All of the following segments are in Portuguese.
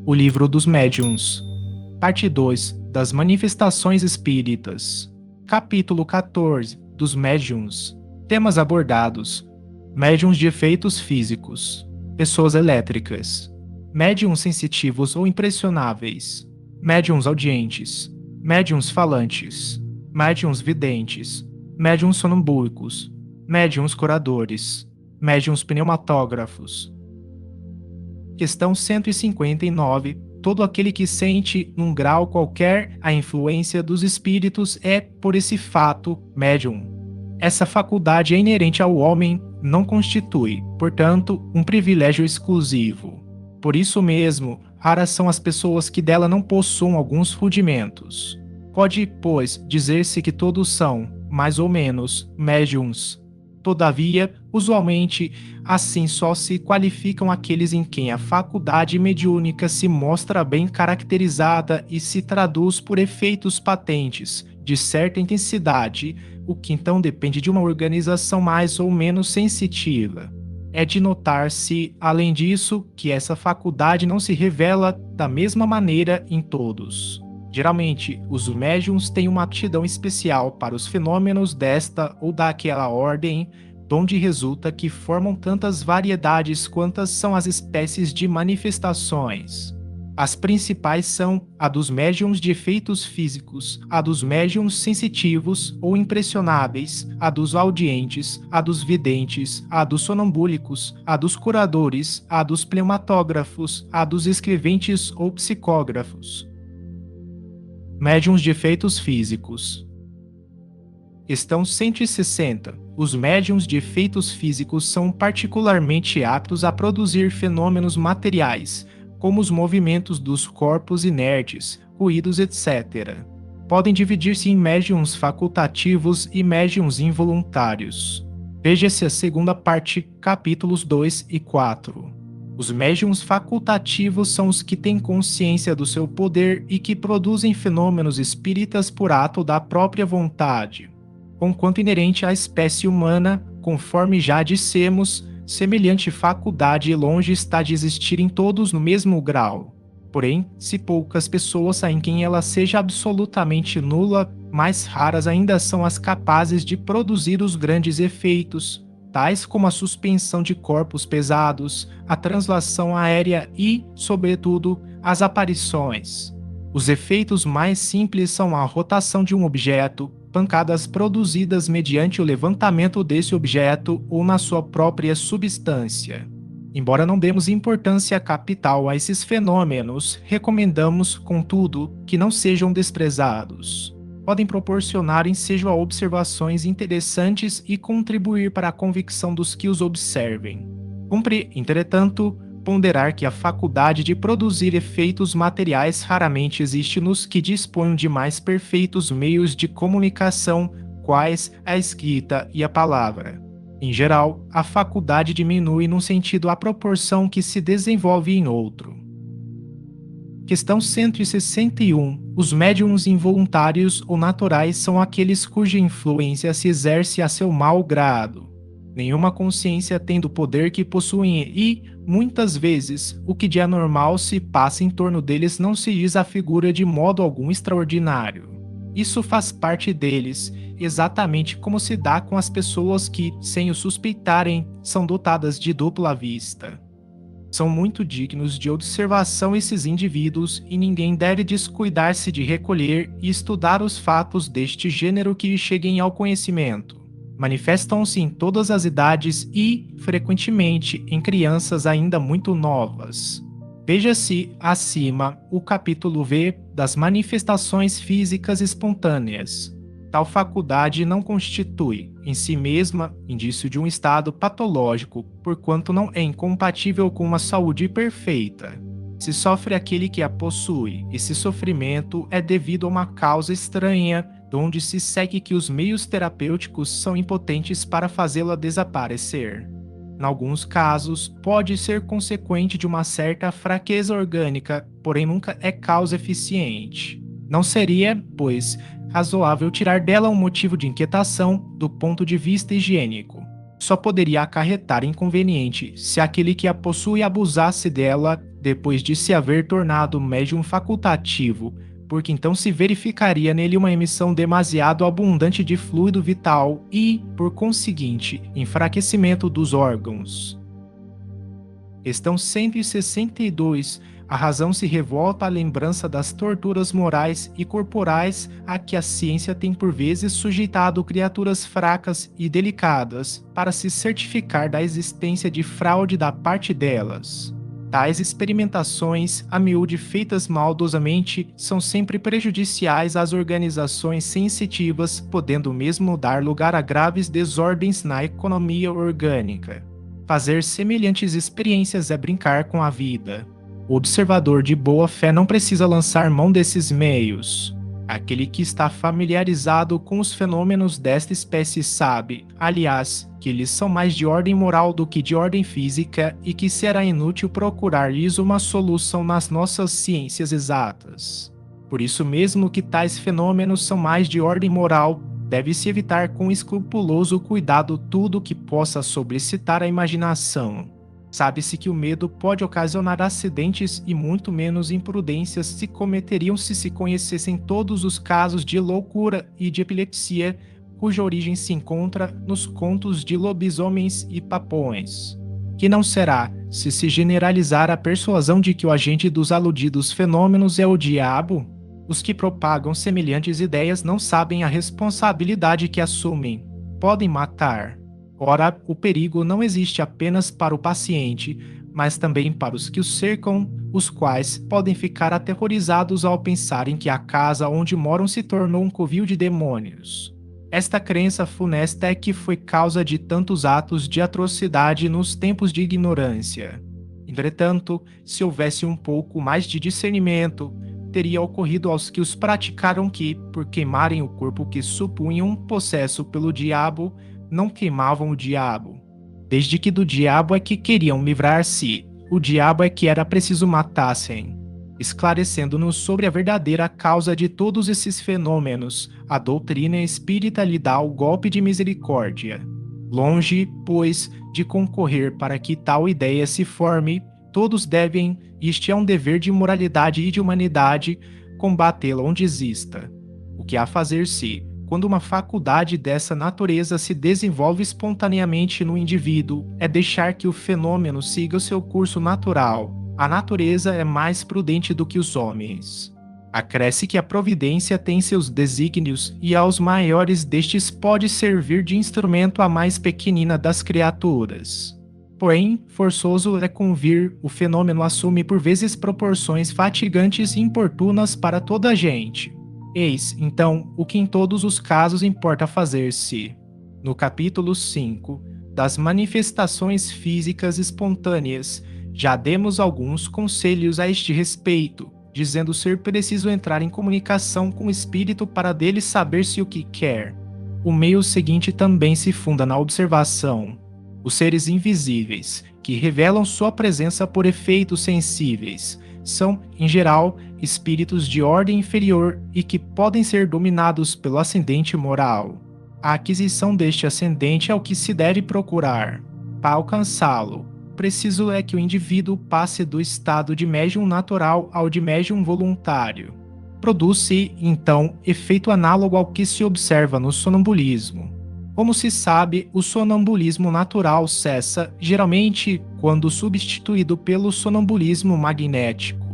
O Livro dos Médiuns. Parte 2 das Manifestações Espíritas. Capítulo 14 dos Médiuns. Temas abordados: médiuns de efeitos físicos, pessoas elétricas, médiuns sensitivos ou impressionáveis, médiuns audientes, médiuns falantes, médiuns videntes, médiuns sonambúlicos, médiuns curadores, médiuns pneumatógrafos. Questão 159. Todo aquele que sente, num grau qualquer, a influência dos espíritos é, por esse fato, médium. Essa faculdade é inerente ao homem, não constitui, portanto, um privilégio exclusivo. Por isso mesmo, raras são as pessoas que dela não possuam alguns rudimentos. Pode, pois, dizer-se que todos são, mais ou menos, médiums. Todavia, usualmente, assim só se qualificam aqueles em quem a faculdade mediúnica se mostra bem caracterizada e se traduz por efeitos patentes, de certa intensidade, o que então depende de uma organização mais ou menos sensitiva. É de notar-se, além disso, que essa faculdade não se revela da mesma maneira em todos. Geralmente, os médiuns têm uma aptidão especial para os fenômenos desta ou daquela ordem, donde resulta que formam tantas variedades quantas são as espécies de manifestações. As principais são a dos médiuns de efeitos físicos, a dos médiuns sensitivos ou impressionáveis, a dos audientes, a dos videntes, a dos sonambúlicos, a dos curadores, a dos pneumatógrafos, a dos escreventes ou psicógrafos. Médiuns de efeitos físicos. Questão 160. Os médiuns de efeitos físicos são particularmente aptos a produzir fenômenos materiais, como os movimentos dos corpos inertes, ruídos, etc. Podem dividir-se em médiuns facultativos e médiuns involuntários. Veja-se a segunda parte, capítulos 2 e 4. Os médiuns facultativos são os que têm consciência do seu poder e que produzem fenômenos espíritas por ato da própria vontade. Conquanto inerente à espécie humana, conforme já dissemos, semelhante faculdade longe está de existir em todos no mesmo grau. Porém, se poucas pessoas há em quem ela seja absolutamente nula, mais raras ainda são as capazes de produzir os grandes efeitos, tais como a suspensão de corpos pesados, a translação aérea e, sobretudo, as aparições. Os efeitos mais simples são a rotação de um objeto, pancadas produzidas mediante o levantamento desse objeto ou na sua própria substância. Embora não demos importância capital a esses fenômenos, recomendamos, contudo, que não sejam desprezados. Podem proporcionar ensejo a observações interessantes e contribuir para a convicção dos que os observem. Cumpre, entretanto, ponderar que a faculdade de produzir efeitos materiais raramente existe nos que dispõem de mais perfeitos meios de comunicação, quais a escrita e a palavra. Em geral, a faculdade diminui num sentido à proporção que se desenvolve em outro. Questão 161. Os médiuns involuntários ou naturais são aqueles cuja influência se exerce a seu mau grado. Nenhuma consciência tem do poder que possuem e, muitas vezes, o que de anormal se passa em torno deles não se lhes afigura de modo algum extraordinário. Isso faz parte deles, exatamente como se dá com as pessoas que, sem o suspeitarem, são dotadas de dupla vista. São muito dignos de observação esses indivíduos e ninguém deve descuidar-se de recolher e estudar os fatos deste gênero que cheguem ao conhecimento. Manifestam-se em todas as idades e, frequentemente, em crianças ainda muito novas. Veja-se, acima, o capítulo V das manifestações físicas espontâneas. Tal faculdade não constitui, em si mesma, indício de um estado patológico, porquanto não é incompatível com uma saúde perfeita. Se sofre aquele que a possui, esse sofrimento é devido a uma causa estranha, donde se segue que os meios terapêuticos são impotentes para fazê-la desaparecer. Em alguns casos, pode ser consequente de uma certa fraqueza orgânica, porém nunca é causa eficiente. Não seria, pois, razoável tirar dela um motivo de inquietação do ponto de vista higiênico. só poderia acarretar inconveniente se aquele que a possui abusasse dela depois de se haver tornado médium facultativo, porque então se verificaria nele uma emissão demasiado abundante de fluido vital e, por conseguinte, enfraquecimento dos órgãos. Questão 162. A razão se revolta à lembrança das torturas morais e corporais a que a ciência tem por vezes sujeitado criaturas fracas e delicadas, para se certificar da existência de fraude da parte delas. Tais experimentações, a miúde feitas maldosamente, são sempre prejudiciais às organizações sensitivas, podendo mesmo dar lugar a graves desordens na economia orgânica. Fazer semelhantes experiências é brincar com a vida. O observador de boa fé não precisa lançar mão desses meios. Aquele que está familiarizado com os fenômenos desta espécie sabe, aliás, que eles são mais de ordem moral do que de ordem física e que será inútil procurar-lhes uma solução nas nossas ciências exatas. Por isso mesmo que tais fenômenos são mais de ordem moral, deve-se evitar com escrupuloso cuidado tudo que possa sobrecitar a imaginação. Sabe-se que o medo pode ocasionar acidentes e muito menos imprudências se cometeriam se conhecessem todos os casos de loucura e de epilepsia, cuja origem se encontra nos contos de lobisomens e papões. Que não será, se generalizar a persuasão de que o agente dos aludidos fenômenos é o diabo? Os que propagam semelhantes ideias não sabem a responsabilidade que assumem. Podem matar. Ora, o perigo não existe apenas para o paciente, mas também para os que o cercam, os quais podem ficar aterrorizados ao pensarem que a casa onde moram se tornou um covil de demônios. Esta crença funesta é que foi causa de tantos atos de atrocidade nos tempos de ignorância. Entretanto, se houvesse um pouco mais de discernimento, teria ocorrido aos que os praticaram que, por queimarem o corpo que supunham possesso pelo diabo, não queimavam o diabo. Desde que do diabo é que queriam livrar-se, o diabo é que era preciso matassem. Esclarecendo-nos sobre a verdadeira causa de todos esses fenômenos, a doutrina espírita lhe dá o golpe de misericórdia. Longe, pois, de concorrer para que tal ideia se forme, todos devem, este é um dever de moralidade e de humanidade, combatê-la onde exista. O que há a fazer-se, quando uma faculdade dessa natureza se desenvolve espontaneamente no indivíduo, é deixar que o fenômeno siga o seu curso natural. A natureza é mais prudente do que os homens. Acresce que a providência tem seus desígnios e aos maiores destes pode servir de instrumento à mais pequenina das criaturas. Porém, forçoso é convir, o fenômeno assume por vezes proporções fatigantes e importunas para toda a gente. Eis, então, o que em todos os casos importa fazer-se. No capítulo 5, das manifestações físicas espontâneas, já demos alguns conselhos a este respeito, dizendo ser preciso entrar em comunicação com o espírito para dele saber-se o que quer. O meio seguinte também se funda na observação. Os seres invisíveis, que revelam sua presença por efeitos sensíveis, são, em geral, espíritos de ordem inferior e que podem ser dominados pelo ascendente moral. A aquisição deste ascendente é o que se deve procurar. Para alcançá-lo, preciso é que o indivíduo passe do estado de médium natural ao de médium voluntário. Produz-se, então, efeito análogo ao que se observa no sonambulismo. Como se sabe, o sonambulismo natural cessa, geralmente, quando substituído pelo sonambulismo magnético.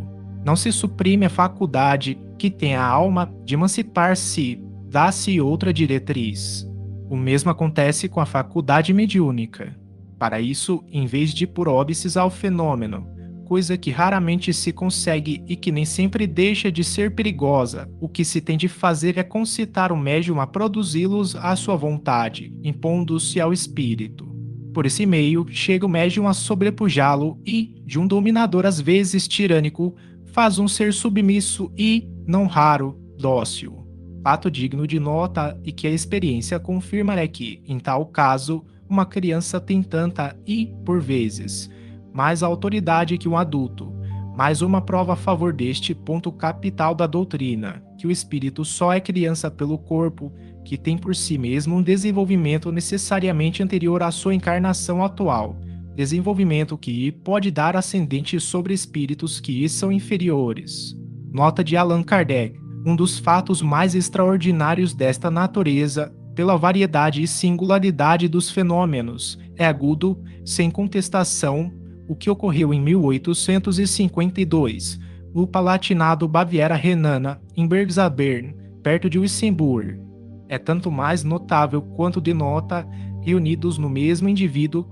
Não se suprime a faculdade que tem a alma de emancipar-se, dá-se outra diretriz. O mesmo acontece com a faculdade mediúnica. Para isso, em vez de por óbices ao fenômeno, coisa que raramente se consegue e que nem sempre deixa de ser perigosa, o que se tem de fazer é concitar o médium a produzi-los à sua vontade, impondo-se ao espírito. Por esse meio, chega o médium a sobrepujá-lo e, de um dominador às vezes tirânico, faz um ser submisso e, não raro, dócil. Fato digno de nota e que a experiência confirma é que, em tal caso, uma criança tem tanta e, por vezes, mais autoridade que um adulto, mais uma prova a favor deste ponto capital da doutrina, que o espírito só é criança pelo corpo que tem por si mesmo um desenvolvimento necessariamente anterior à sua encarnação atual, desenvolvimento que pode dar ascendente sobre espíritos que são inferiores. Nota de Allan Kardec: um dos fatos mais extraordinários desta natureza, pela variedade e singularidade dos fenômenos, é agudo, sem contestação, o que ocorreu em 1852, no Palatinado Baviera Renana, em Bergzabern, perto de Wissembourg. É tanto mais notável quanto denota, reunidos no mesmo indivíduo,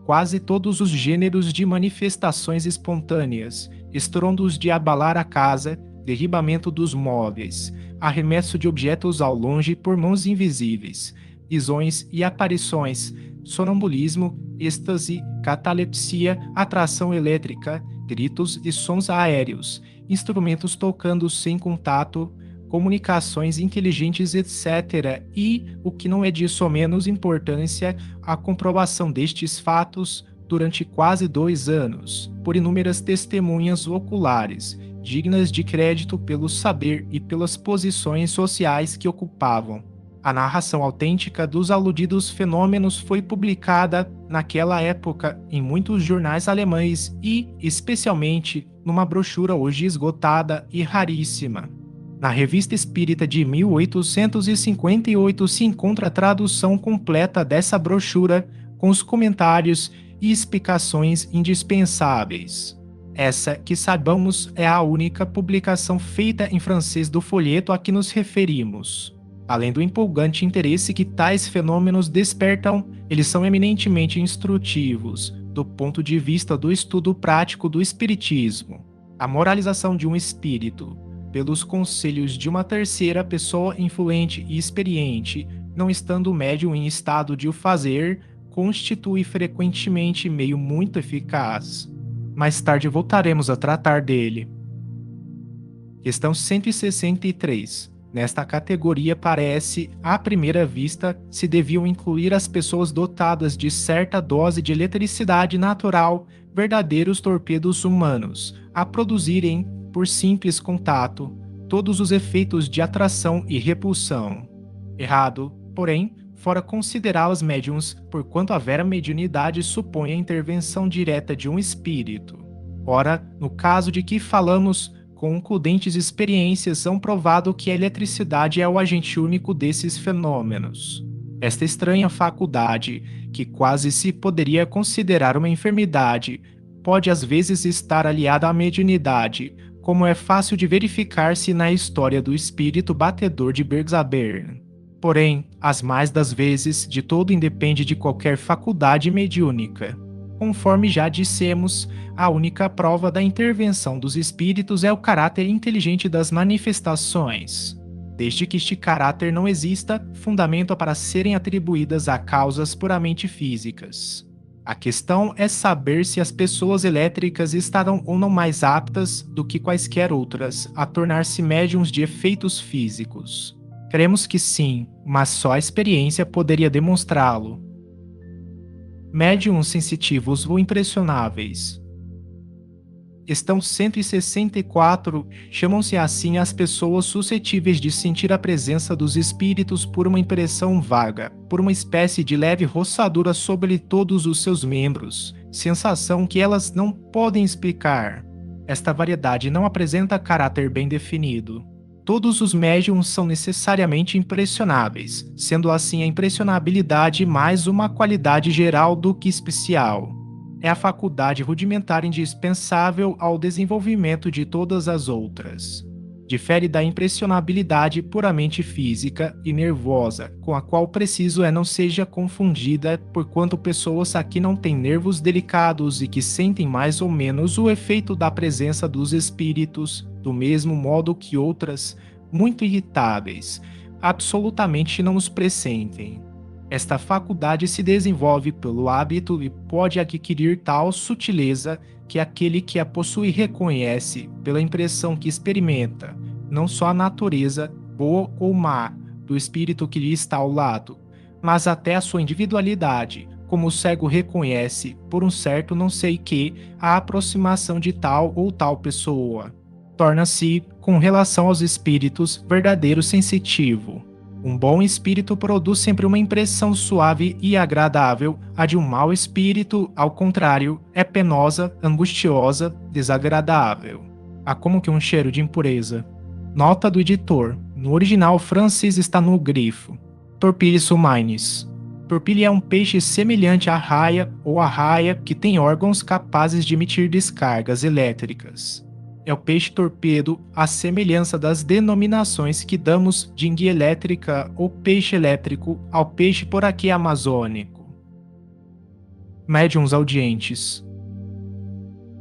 quase todos os gêneros de manifestações espontâneas, estrondos de abalar a casa, derribamento dos móveis, arremesso de objetos ao longe por mãos invisíveis, visões e aparições, sonambulismo, êxtase, catalepsia, atração elétrica, gritos e sons aéreos, instrumentos tocando sem contato, comunicações inteligentes, etc. E, o que não é de somenos importância, a comprovação destes fatos durante quase 2 anos, por inúmeras testemunhas oculares, dignas de crédito pelo saber e pelas posições sociais que ocupavam. A narração autêntica dos aludidos fenômenos foi publicada naquela época em muitos jornais alemães e, especialmente, numa brochura hoje esgotada e raríssima. Na Revista Espírita de 1858 se encontra a tradução completa dessa brochura, com os comentários e explicações indispensáveis. Essa, que saibamos, é a única publicação feita em francês do folheto a que nos referimos. Além do empolgante interesse que tais fenômenos despertam, eles são eminentemente instrutivos, do ponto de vista do estudo prático do espiritismo. A moralização de um espírito, pelos conselhos de uma terceira pessoa influente e experiente, não estando o médium em estado de o fazer, constitui frequentemente meio muito eficaz. Mais tarde voltaremos a tratar dele. Questão 163. Nesta categoria parece, à primeira vista, se deviam incluir as pessoas dotadas de certa dose de eletricidade natural, verdadeiros torpedos humanos, a produzirem, por simples contato, todos os efeitos de atração e repulsão. Errado, porém, fora considerá-las médiuns, porquanto a vera mediunidade supõe a intervenção direta de um espírito. Ora, no caso de que falamos, concludentes experiências são provado que a eletricidade é o agente único desses fenômenos. Esta estranha faculdade, que quase se poderia considerar uma enfermidade, pode às vezes estar aliada à mediunidade, como é fácil de verificar-se na história do espírito batedor de Bergzabern. Porém, as mais das vezes, de todo independe de qualquer faculdade mediúnica. Conforme já dissemos, a única prova da intervenção dos espíritos é o caráter inteligente das manifestações. Desde que este caráter não exista, fundamento para serem atribuídas a causas puramente físicas. A questão é saber se as pessoas elétricas estarão ou não mais aptas do que quaisquer outras a tornar-se médiums de efeitos físicos. Cremos que sim, mas só a experiência poderia demonstrá-lo. Médiums sensitivos ou impressionáveis. Questão 164. Chamam-se assim as pessoas suscetíveis de sentir a presença dos espíritos por uma impressão vaga, por uma espécie de leve roçadura sobre todos os seus membros, sensação que elas não podem explicar. Esta variedade não apresenta caráter bem definido. Todos os médiums são necessariamente impressionáveis, sendo assim a impressionabilidade mais uma qualidade geral do que especial. É a faculdade rudimentar indispensável ao desenvolvimento de todas as outras. Difere da impressionabilidade puramente física e nervosa, com a qual preciso não seja confundida, porquanto pessoas aqui não têm nervos delicados e que sentem mais ou menos o efeito da presença dos espíritos, do mesmo modo que outras, muito irritáveis, absolutamente não os pressentem. Esta faculdade se desenvolve pelo hábito e pode adquirir tal sutileza que aquele que a possui reconhece, pela impressão que experimenta, não só a natureza, boa ou má, do espírito que lhe está ao lado, mas até a sua individualidade, como o cego reconhece, por um certo não sei que, a aproximação de tal ou tal pessoa. Torna-se, com relação aos espíritos, verdadeiro sensitivo. Um bom espírito produz sempre uma impressão suave e agradável, a de um mau espírito, ao contrário, é penosa, angustiosa, desagradável. Há como que um cheiro de impureza. Nota do editor: no original, Francis está no grifo. Torpilli suminis. Torpilli é um peixe semelhante à raia ou arraia que tem órgãos capazes de emitir descargas elétricas. É o peixe torpedo, à semelhança das denominações que damos de enguia elétrica ou peixe elétrico ao peixe por aqui amazônico. Médiuns audientes.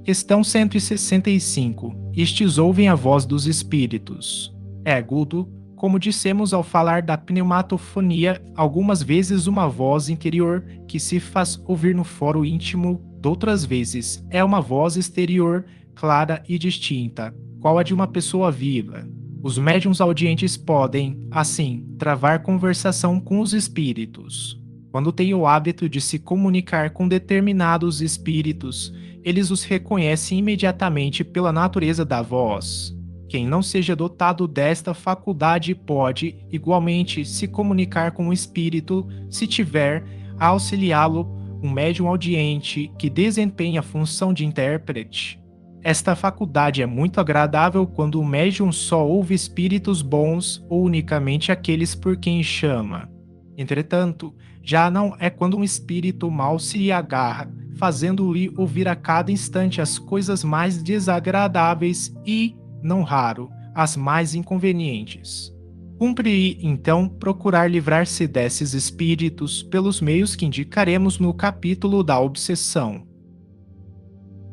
Questão 165. Estes ouvem a voz dos espíritos. É agudo, como dissemos ao falar da pneumatofonia, algumas vezes uma voz interior que se faz ouvir no foro íntimo, outras vezes é uma voz exterior, clara e distinta, qual a de uma pessoa viva. Os médiuns audientes podem, assim, travar conversação com os espíritos. Quando têm o hábito de se comunicar com determinados espíritos, eles os reconhecem imediatamente pela natureza da voz. Quem não seja dotado desta faculdade pode, igualmente, se comunicar com o espírito se tiver, a auxiliá-lo, um médium audiente que desempenha a função de intérprete. Esta faculdade é muito agradável quando o médium só ouve espíritos bons ou unicamente aqueles por quem chama. Entretanto, já não é quando um espírito mau se lhe agarra, fazendo-lhe ouvir a cada instante as coisas mais desagradáveis e, não raro, as mais inconvenientes. Cumpre, então, procurar livrar-se desses espíritos pelos meios que indicaremos no capítulo da obsessão.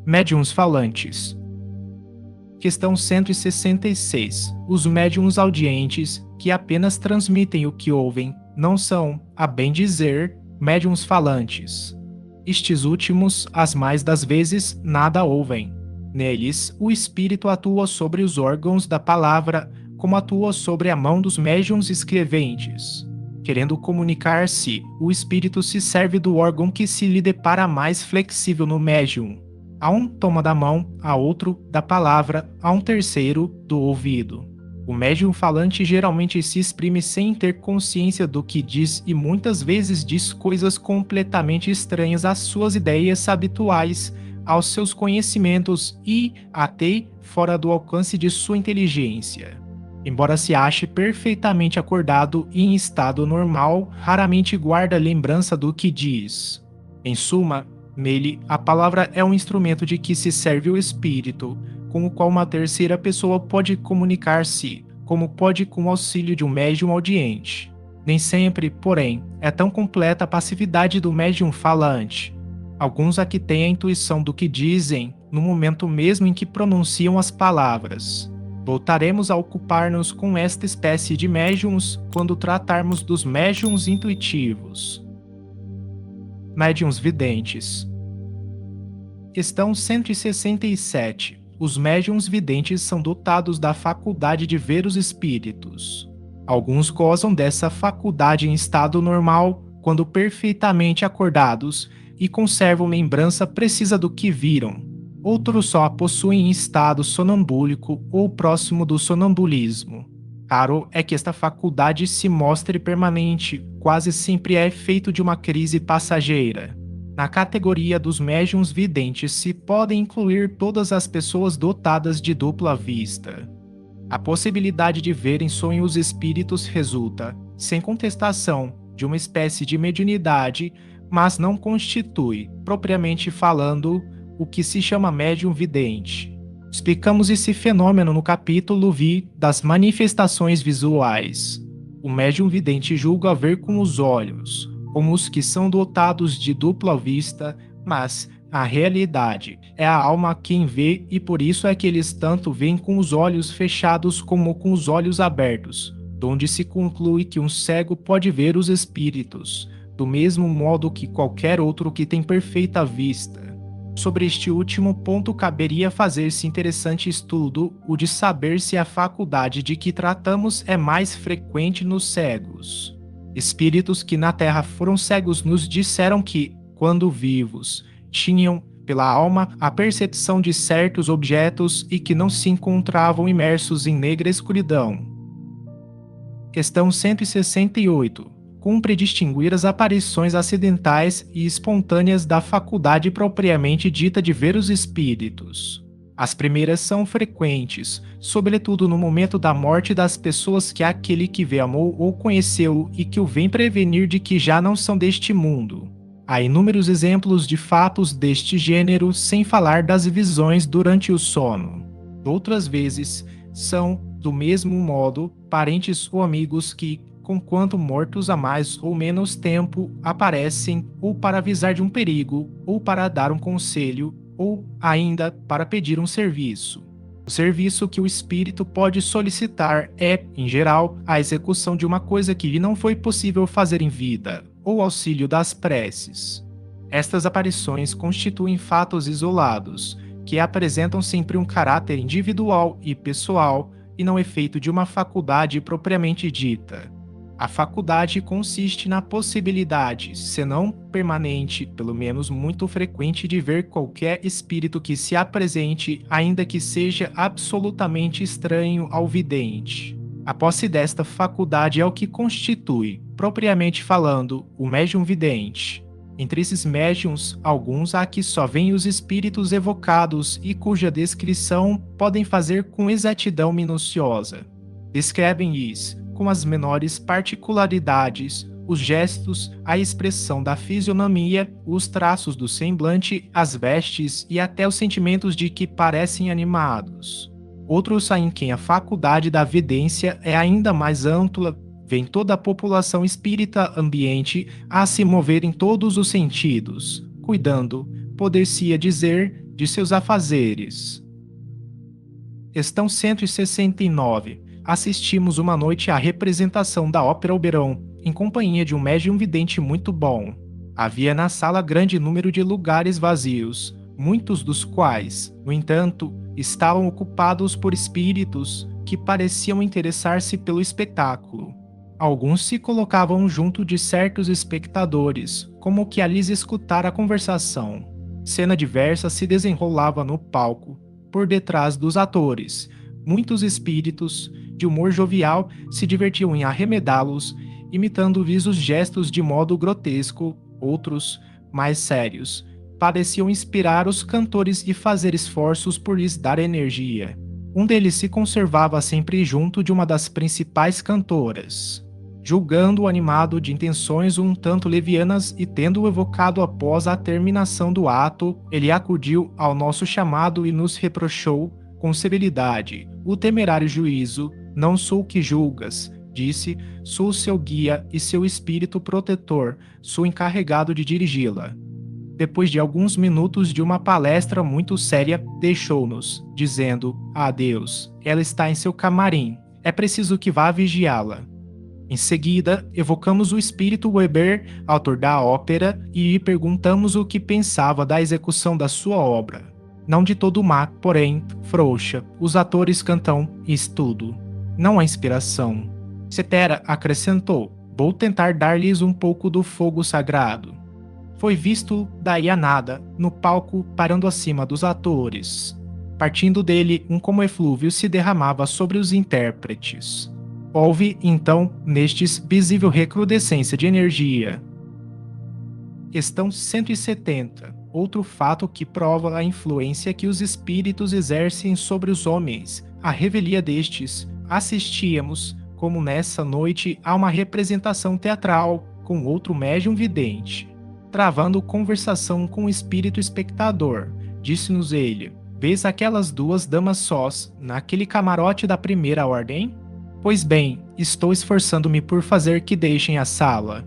Médiuns falantes. Questão 166. Os médiuns audientes, que apenas transmitem o que ouvem, não são, a bem dizer, médiuns falantes. Estes últimos, as mais das vezes, nada ouvem. Neles, o espírito atua sobre os órgãos da palavra, como atua sobre a mão dos médiuns escreventes. Querendo comunicar-se, o espírito se serve do órgão que se lhe depara mais flexível no médium. A um toma da mão, a outro da palavra, a um terceiro do ouvido. O médium falante geralmente se exprime sem ter consciência do que diz e muitas vezes diz coisas completamente estranhas às suas ideias habituais, aos seus conhecimentos e, até, fora do alcance de sua inteligência. Embora se ache perfeitamente acordado e em estado normal, raramente guarda lembrança do que diz. Em suma, nele, a palavra é um instrumento de que se serve o espírito, com o qual uma terceira pessoa pode comunicar-se, como pode com o auxílio de um médium audiente. Nem sempre, porém, é tão completa a passividade do médium falante. Alguns aqui têm a intuição do que dizem no momento mesmo em que pronunciam as palavras. Voltaremos a ocupar-nos com esta espécie de médiums quando tratarmos dos médiums intuitivos. Médiuns videntes. Questão 167. Os médiuns videntes são dotados da faculdade de ver os espíritos. Alguns gozam dessa faculdade em estado normal, quando perfeitamente acordados, e conservam lembrança precisa do que viram. Outros só a possuem em estado sonambúlico ou próximo do sonambulismo. Raro é que esta faculdade se mostre permanente, quase sempre é efeito de uma crise passageira. Na categoria dos médiuns videntes se podem incluir todas as pessoas dotadas de dupla vista. A possibilidade de ver em sonho os espíritos resulta, sem contestação, de uma espécie de mediunidade, mas não constitui, propriamente falando, o que se chama médium vidente. Explicamos esse fenômeno no capítulo V das manifestações visuais. O médium vidente julga ver com os olhos, como os que são dotados de dupla vista, mas, a realidade, é a alma quem vê e por isso é que eles tanto veem com os olhos fechados como com os olhos abertos, donde se conclui que um cego pode ver os espíritos, do mesmo modo que qualquer outro que tem perfeita vista. Sobre este último ponto caberia fazer-se interessante estudo, o de saber se a faculdade de que tratamos é mais frequente nos cegos. Espíritos que na Terra foram cegos nos disseram que, quando vivos, tinham, pela alma, a percepção de certos objetos e que não se encontravam imersos em negra escuridão. Questão 168. Cumpre distinguir as aparições acidentais e espontâneas da faculdade propriamente dita de ver os espíritos. As primeiras são frequentes, sobretudo no momento da morte das pessoas que aquele que vê amou ou conheceu e que o vem prevenir de que já não são deste mundo. Há inúmeros exemplos de fatos deste gênero, sem falar das visões durante o sono. Outras vezes, são, do mesmo modo, parentes ou amigos que, conquanto mortos há mais ou menos tempo, aparecem ou para avisar de um perigo, ou para dar um conselho, ou ainda para pedir um serviço. O serviço que o espírito pode solicitar é, em geral, a execução de uma coisa que lhe não foi possível fazer em vida, ou auxílio das preces. Estas aparições constituem fatos isolados, que apresentam sempre um caráter individual e pessoal, e não efeito de uma faculdade propriamente dita. A faculdade consiste na possibilidade, senão permanente, pelo menos muito frequente, de ver qualquer espírito que se apresente, ainda que seja absolutamente estranho ao vidente. A posse desta faculdade é o que constitui, propriamente falando, o médium vidente. Entre esses médiums, alguns há que só veem os espíritos evocados e cuja descrição podem fazer com exatidão minuciosa. Descrevem-lhes, com as menores particularidades, os gestos, a expressão da fisionomia, os traços do semblante, as vestes e até os sentimentos de que parecem animados. Outros há em quem a faculdade da vidência é ainda mais ampla, vem toda a população espírita ambiente a se mover em todos os sentidos, cuidando, poder-se-ia dizer, de seus afazeres. Questão 169. Assistimos uma noite à representação da Ópera Oberon, em companhia de um médium vidente muito bom. Havia na sala grande número de lugares vazios, muitos dos quais, no entanto, estavam ocupados por espíritos que pareciam interessar-se pelo espetáculo. Alguns se colocavam junto de certos espectadores, como que a lhes escutar a conversação. Cena diversa se desenrolava no palco, por detrás dos atores. Muitos espíritos, de humor jovial, se divertiam em arremedá-los, imitando-lhes os gestos de modo grotesco. Outros, mais sérios, pareciam inspirar os cantores e fazer esforços por lhes dar energia. Um deles se conservava sempre junto de uma das principais cantoras. Julgando-o animado de intenções um tanto levianas e tendo-o evocado após a terminação do ato, ele acudiu ao nosso chamado e nos reprochou, com severidade, o temerário juízo: não sou o que julgas, disse, sou seu guia e seu espírito protetor, sou encarregado de dirigi-la. Depois de alguns minutos de uma palestra muito séria, deixou-nos, dizendo: adeus, ela está em seu camarim, é preciso que vá vigiá-la. Em seguida, evocamos o espírito Weber, autor da ópera, e lhe perguntamos o que pensava da execução da sua obra. Não de todo má, porém, frouxa, os atores cantam estudo. Não há inspiração. Cetera acrescentou: vou tentar dar-lhes um pouco do fogo sagrado. Foi visto daí a nada, no palco parando acima dos atores. Partindo dele, um como eflúvio se derramava sobre os intérpretes. Houve, então, nestes visível recrudescência de energia. Questão 170. Outro fato que prova a influência que os espíritos exercem sobre os homens. A revelia destes. Assistíamos, como nessa noite, a uma representação teatral com outro médium vidente. Travando conversação com o espírito espectador, disse-nos ele: vês aquelas duas damas sós, naquele camarote da primeira ordem? Pois bem, estou esforçando-me por fazer que deixem a sala.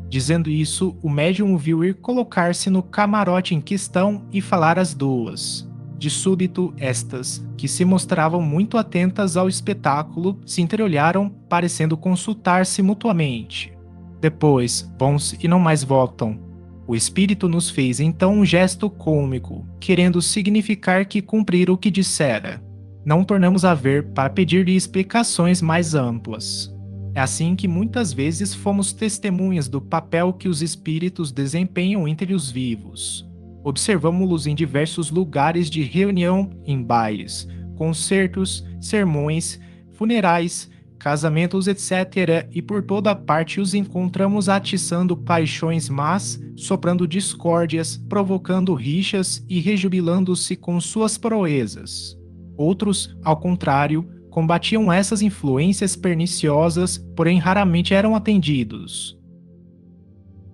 Dizendo isso, o médium o viu ir colocar-se no camarote em questão e falar às duas. De súbito, estas, que se mostravam muito atentas ao espetáculo, se entreolharam, parecendo consultar-se mutuamente. Depois, vão-se e não mais voltam. O espírito nos fez então um gesto cômico, querendo significar que cumprira o que dissera. Não tornamos a ver para pedir-lhe explicações mais amplas. É assim que muitas vezes fomos testemunhas do papel que os espíritos desempenham entre os vivos. Observamo-los em diversos lugares de reunião, em bailes, concertos, sermões, funerais, casamentos, etc., e por toda parte os encontramos atiçando paixões más, soprando discórdias, provocando rixas e rejubilando-se com suas proezas. Outros, ao contrário, combatiam essas influências perniciosas, porém raramente eram atendidos.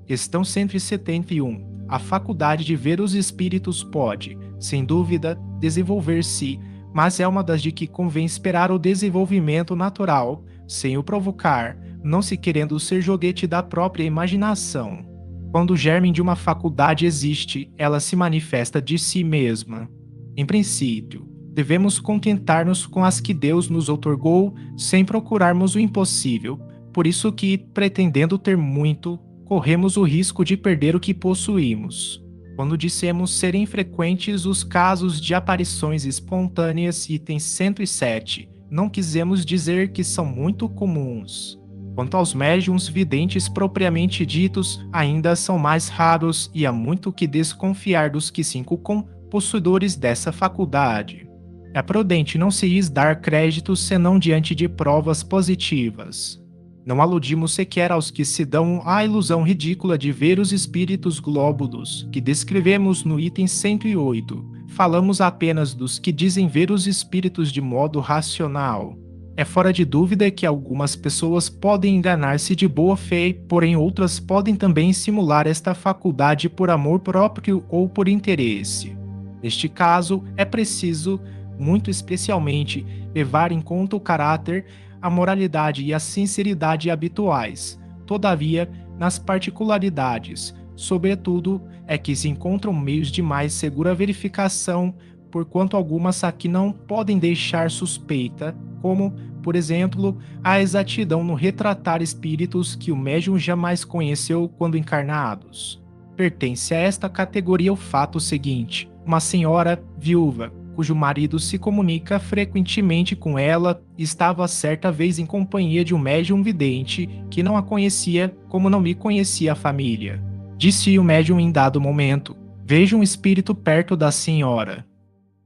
Questão 171. A faculdade de ver os espíritos pode, sem dúvida, desenvolver-se, mas é uma das de que convém esperar o desenvolvimento natural, sem o provocar, não se querendo ser joguete da própria imaginação. Quando o germe de uma faculdade existe, ela se manifesta de si mesma. Em princípio, devemos contentar-nos com as que Deus nos outorgou, sem procurarmos o impossível, por isso que, pretendendo ter muito, corremos o risco de perder o que possuímos. Quando dissemos serem frequentes os casos de aparições espontâneas, item 107, não quisemos dizer que são muito comuns. Quanto aos médiuns videntes propriamente ditos, ainda são mais raros e há muito que desconfiar dos que se inculcam possuidores dessa faculdade. É prudente não se lhes dar crédito senão diante de provas positivas. Não aludimos sequer aos que se dão à ilusão ridícula de ver os espíritos glóbulos, que descrevemos no item 108. Falamos apenas dos que dizem ver os espíritos de modo racional. É fora de dúvida que algumas pessoas podem enganar-se de boa fé, porém outras podem também simular esta faculdade por amor próprio ou por interesse. Neste caso, é preciso, muito especialmente, levar em conta o caráter, a moralidade e a sinceridade habituais. Todavia, nas particularidades, sobretudo, é que se encontram meios de mais segura verificação, porquanto algumas aqui não podem deixar suspeita, como, por exemplo, a exatidão no retratar espíritos que o médium jamais conheceu quando encarnados. Pertence a esta categoria o fato seguinte: uma senhora viúva, cujo marido se comunica frequentemente com ela, estava certa vez em companhia de um médium vidente que não a conhecia como não me conhecia a família. Disse o médium em dado momento: vejo um espírito perto da senhora.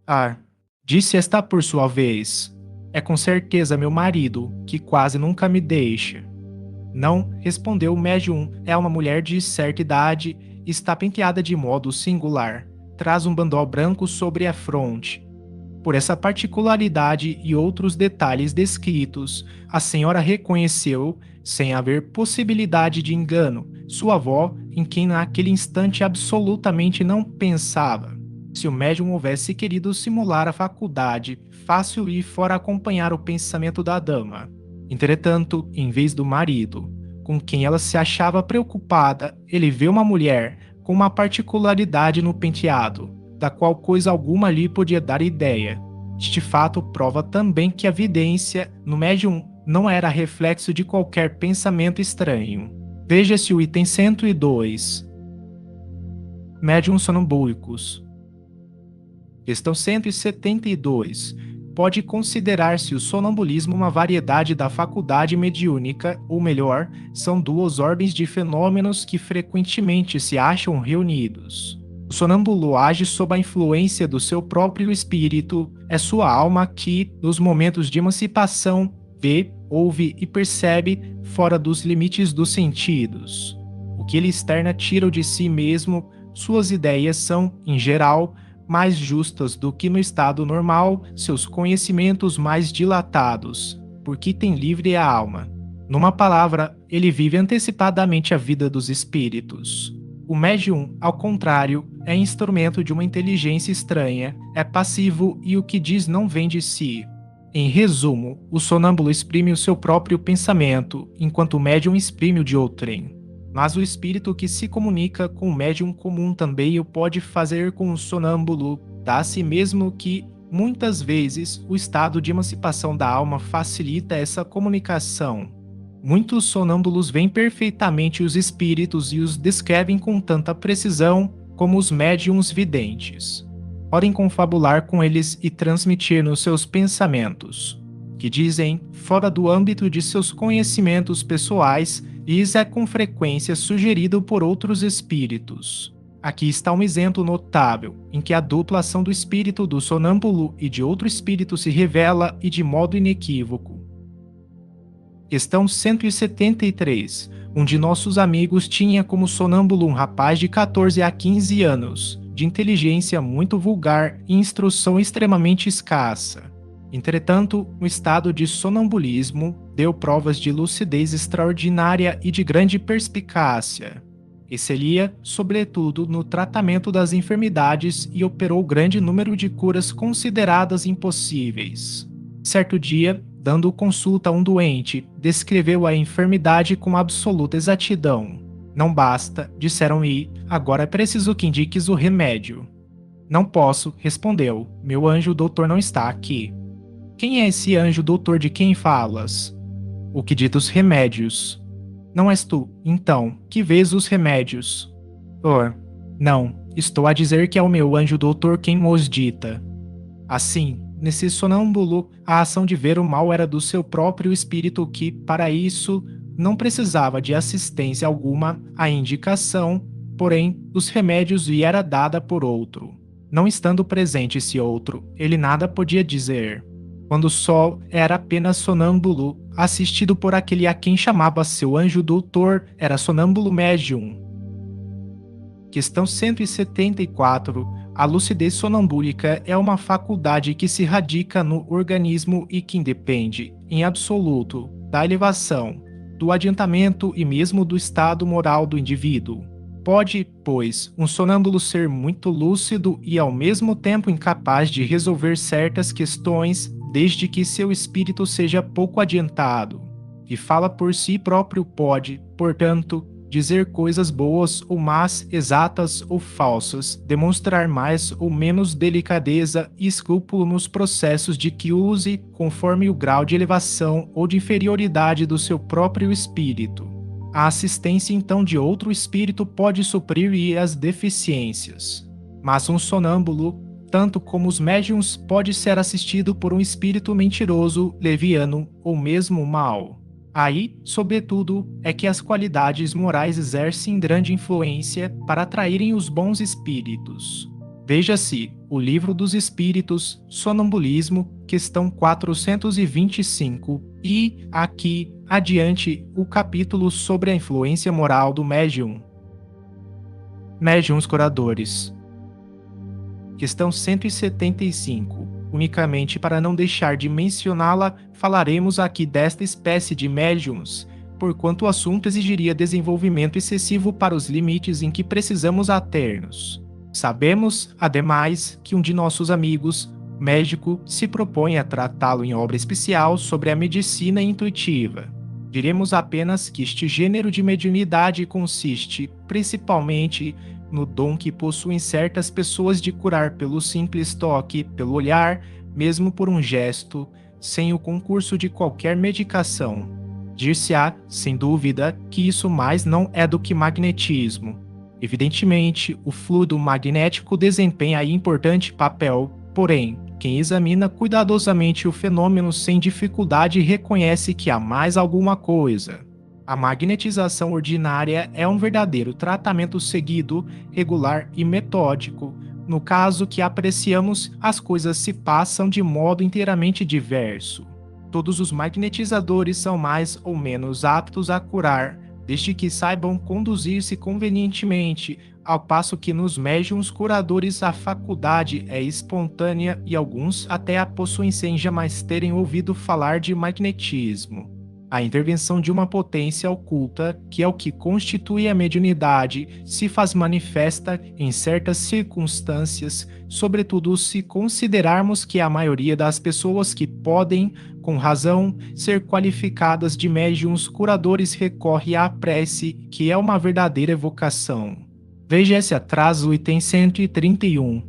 Ah, disse esta por sua vez: é com certeza meu marido, que quase nunca me deixa. Não, respondeu o médium, é uma mulher de certa idade, está penteada de modo singular. Traz um bandol branco sobre a fronte. Por essa particularidade e outros detalhes descritos, a senhora reconheceu, sem haver possibilidade de engano, sua avó, em quem naquele instante absolutamente não pensava. Se o médium houvesse querido simular a faculdade, fácil lhe fora acompanhar o pensamento da dama. Entretanto, em vez do marido, com quem ela se achava preocupada, ele vê uma mulher com uma particularidade no penteado, da qual coisa alguma lhe podia dar ideia. Este fato prova também que a vidência no médium não era reflexo de qualquer pensamento estranho. Veja-se o item 102. Médiuns sonambúlicos. Questão 172. Pode considerar-se o sonambulismo uma variedade da faculdade mediúnica, ou melhor, são duas ordens de fenômenos que frequentemente se acham reunidos. O sonâmbulo age sob a influência do seu próprio espírito, é sua alma que, nos momentos de emancipação, vê, ouve e percebe fora dos limites dos sentidos. O que ele externa tira de si mesmo, suas ideias são, em geral, mais justas do que no estado normal, seus conhecimentos mais dilatados, porque tem livre a alma. Numa palavra, ele vive antecipadamente a vida dos espíritos. O médium, ao contrário, é instrumento de uma inteligência estranha, é passivo e o que diz não vem de si. Em resumo, o sonâmbulo exprime o seu próprio pensamento, enquanto o médium exprime o de outrem. Mas o espírito que se comunica com o médium comum também o pode fazer com o sonâmbulo, dá-se mesmo que, muitas vezes, o estado de emancipação da alma facilita essa comunicação. Muitos sonâmbulos veem perfeitamente os espíritos e os descrevem com tanta precisão como os médiuns videntes. Podem confabular com eles e transmitir-nos seus pensamentos, que dizem, fora do âmbito de seus conhecimentos pessoais, lhes é com frequência sugerido por outros espíritos. Aqui está um exemplo notável, em que a dupla ação do espírito do sonâmbulo e de outro espírito se revela e de modo inequívoco. Questão 173. Um de nossos amigos tinha como sonâmbulo um rapaz de 14 a 15 anos, de inteligência muito vulgar e instrução extremamente escassa. Entretanto, o estado de sonambulismo deu provas de lucidez extraordinária e de grande perspicácia. Excelia, sobretudo, no tratamento das enfermidades e operou grande número de curas consideradas impossíveis. Certo dia, dando consulta a um doente, descreveu a enfermidade com absoluta exatidão. Não basta, disseram-lhe, agora é preciso que indiques o remédio. Não posso, respondeu, meu anjo doutor não está aqui. Quem é esse anjo doutor de quem falas? O que dita os remédios. Não és tu, então, que vês os remédios? Não, estou a dizer que é o meu anjo doutor quem os dita. Assim, nesse sonâmbulo, a ação de ver o mal era do seu próprio espírito que, para isso, não precisava de assistência alguma à indicação, porém, dos remédios lhe era dada por outro. Não estando presente esse outro, ele nada podia dizer. Quando só era apenas sonâmbulo, assistido por aquele a quem chamava seu anjo doutor, era sonâmbulo médium. Questão 174. A lucidez sonambúlica é uma faculdade que se radica no organismo e que independe, em absoluto, da elevação, do adiantamento e mesmo do estado moral do indivíduo. Pode, pois, um sonâmbulo ser muito lúcido e ao mesmo tempo incapaz de resolver certas questões, desde que seu espírito seja pouco adiantado. E fala por si próprio pode, portanto, dizer coisas boas ou más, exatas ou falsas, demonstrar mais ou menos delicadeza e escrúpulo nos processos de que use conforme o grau de elevação ou de inferioridade do seu próprio espírito. A assistência então de outro espírito pode suprir-lhe as deficiências. Mas um sonâmbulo, tanto como os médiuns, pode ser assistido por um espírito mentiroso, leviano ou mesmo mau. Aí, sobretudo, é que as qualidades morais exercem grande influência para atraírem os bons espíritos. Veja-se o Livro dos Espíritos, Sonambulismo, questão 425, e, aqui, adiante, o capítulo sobre a influência moral do médium. Médiuns curadores. Questão 175. Unicamente para não deixar de mencioná-la, falaremos aqui desta espécie de médiuns, porquanto o assunto exigiria desenvolvimento excessivo para os limites em que precisamos ater-nos. Sabemos, ademais, que um de nossos amigos, médico, se propõe a tratá-lo em obra especial sobre a medicina intuitiva. Diremos apenas que este gênero de mediunidade consiste, principalmente, no dom que possuem certas pessoas de curar pelo simples toque, pelo olhar, mesmo por um gesto, sem o concurso de qualquer medicação. Dir-se-á, sem dúvida, que isso mais não é do que magnetismo. Evidentemente, o fluido magnético desempenha aí importante papel, porém, quem examina cuidadosamente o fenômeno sem dificuldade reconhece que há mais alguma coisa. A magnetização ordinária é um verdadeiro tratamento seguido, regular e metódico. No caso que apreciamos, as coisas se passam de modo inteiramente diverso. Todos os magnetizadores são mais ou menos aptos a curar, desde que saibam conduzir-se convenientemente, ao passo que nos médiuns curadores a faculdade é espontânea e alguns até a possuem sem jamais terem ouvido falar de magnetismo. A intervenção de uma potência oculta, que é o que constitui a mediunidade, se faz manifesta em certas circunstâncias, sobretudo se considerarmos que a maioria das pessoas que podem, com razão, ser qualificadas de médiuns curadores recorre à prece, que é uma verdadeira evocação. Veja esse atraso, item 131.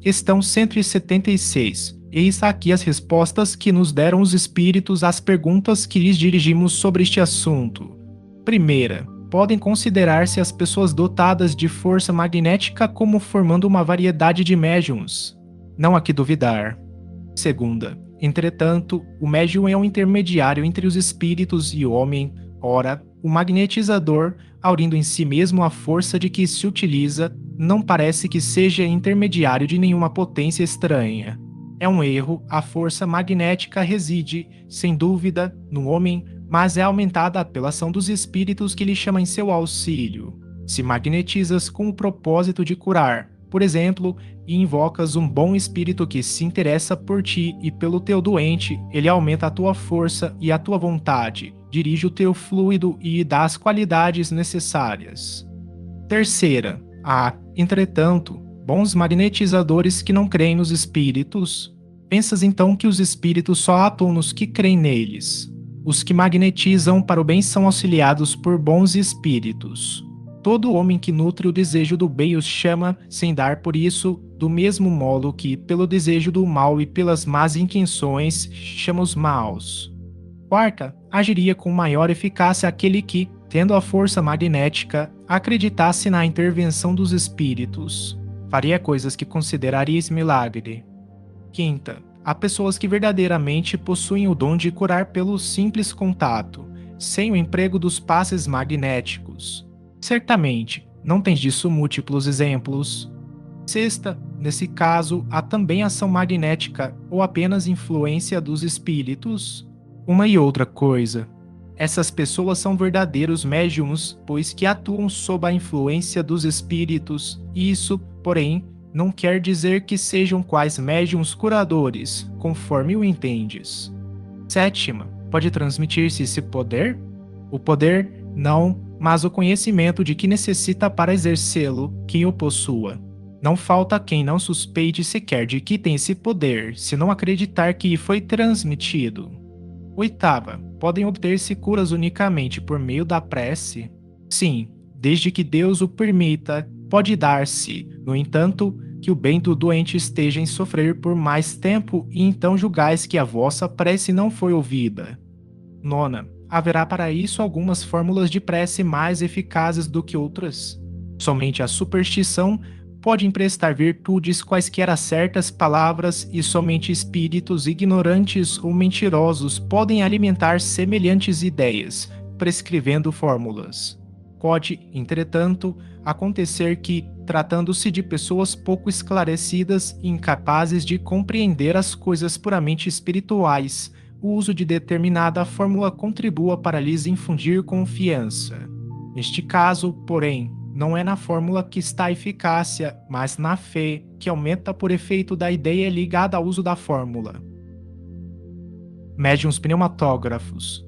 Questão 176. Eis aqui as respostas que nos deram os espíritos às perguntas que lhes dirigimos sobre este assunto. Primeira, podem considerar-se as pessoas dotadas de força magnética como formando uma variedade de médiuns. Não há que duvidar. Segunda, entretanto, o médium é um intermediário entre os espíritos e o homem. Ora, o magnetizador, aurindo em si mesmo a força de que se utiliza, não parece que seja intermediário de nenhuma potência estranha. É um erro, a força magnética reside, sem dúvida, no homem, mas é aumentada pela ação dos espíritos que lhe chamam em seu auxílio. Se magnetizas com o propósito de curar, por exemplo, e invocas um bom espírito que se interessa por ti e pelo teu doente, ele aumenta a tua força e a tua vontade, dirige o teu fluido e dá as qualidades necessárias. Terceira, há, entretanto, bons magnetizadores que não creem nos espíritos. Pensas então que os espíritos só atuam nos que creem neles. Os que magnetizam para o bem são auxiliados por bons espíritos. Todo homem que nutre o desejo do bem os chama, sem dar por isso, do mesmo modo que, pelo desejo do mal e pelas más intenções, chama os maus. Quarta, agiria com maior eficácia aquele que, tendo a força magnética, acreditasse na intervenção dos espíritos. Faria coisas que consideraríeis milagre. Quinta, há pessoas que verdadeiramente possuem o dom de curar pelo simples contato, sem o emprego dos passes magnéticos. Certamente, não tens disso múltiplos exemplos. Sexta, nesse caso, há também ação magnética ou apenas influência dos espíritos. Uma e outra coisa. Essas pessoas são verdadeiros médiums, pois que atuam sob a influência dos espíritos. Isso, porém, não quer dizer que sejam quais médiums curadores, conforme o entendes. Sétima, pode transmitir-se esse poder? O poder, não, mas o conhecimento de que necessita para exercê-lo, quem o possua. Não falta quem não suspeite sequer de que tem esse poder, se não acreditar que foi transmitido. Oitava, podem obter-se curas unicamente por meio da prece? Sim, desde que Deus o permita, pode dar-se, no entanto, que o bem do doente esteja em sofrer por mais tempo e então julgais que a vossa prece não foi ouvida. Nona, haverá para isso algumas fórmulas de prece mais eficazes do que outras. Somente a superstição pode emprestar virtudes quaisquer a certas palavras e somente espíritos ignorantes ou mentirosos podem alimentar semelhantes ideias, prescrevendo fórmulas. Pode, entretanto, acontecer que, tratando-se de pessoas pouco esclarecidas e incapazes de compreender as coisas puramente espirituais, o uso de determinada fórmula contribua para lhes infundir confiança. Neste caso, porém, não é na fórmula que está a eficácia, mas na fé, que aumenta por efeito da ideia ligada ao uso da fórmula. Médiuns pneumatógrafos.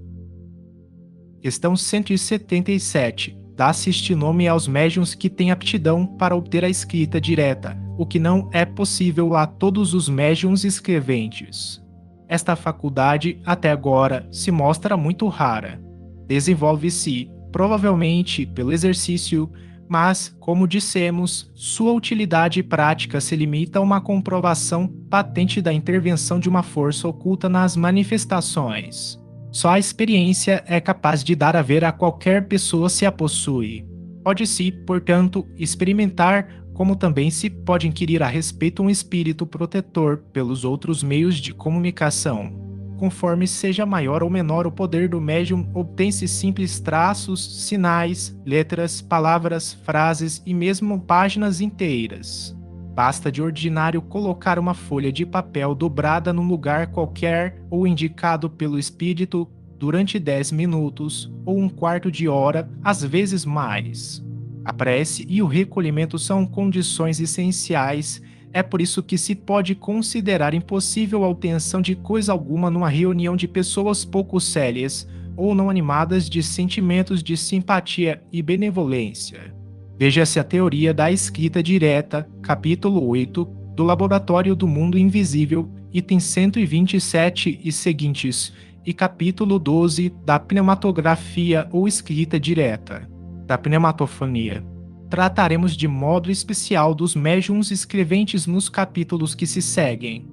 Questão 177. Dá-se este nome aos médiuns que têm aptidão para obter a escrita direta, o que não é possível a todos os médiuns escreventes. Esta faculdade, até agora, se mostra muito rara. Desenvolve-se, provavelmente, pelo exercício, mas, como dissemos, sua utilidade prática se limita a uma comprovação patente da intervenção de uma força oculta nas manifestações. Só a experiência é capaz de dar a ver a qualquer pessoa se a possui. Pode-se, portanto, experimentar, como também se pode inquirir a respeito um espírito protetor pelos outros meios de comunicação. Conforme seja maior ou menor o poder do médium, obtém-se simples traços, sinais, letras, palavras, frases e mesmo páginas inteiras. Basta de ordinário colocar uma folha de papel dobrada num lugar qualquer ou indicado pelo espírito durante 10 minutos ou um quarto de hora, às vezes mais. A prece e o recolhimento são condições essenciais. É por isso que se pode considerar impossível a obtenção de coisa alguma numa reunião de pessoas pouco sérias ou não animadas de sentimentos de simpatia e benevolência. Veja-se a teoria da escrita direta, capítulo 8, do Laboratório do Mundo Invisível, item 127 e seguintes, e capítulo 12 da pneumatografia ou escrita direta, da pneumatofonia. Trataremos de modo especial dos médiuns escreventes nos capítulos que se seguem.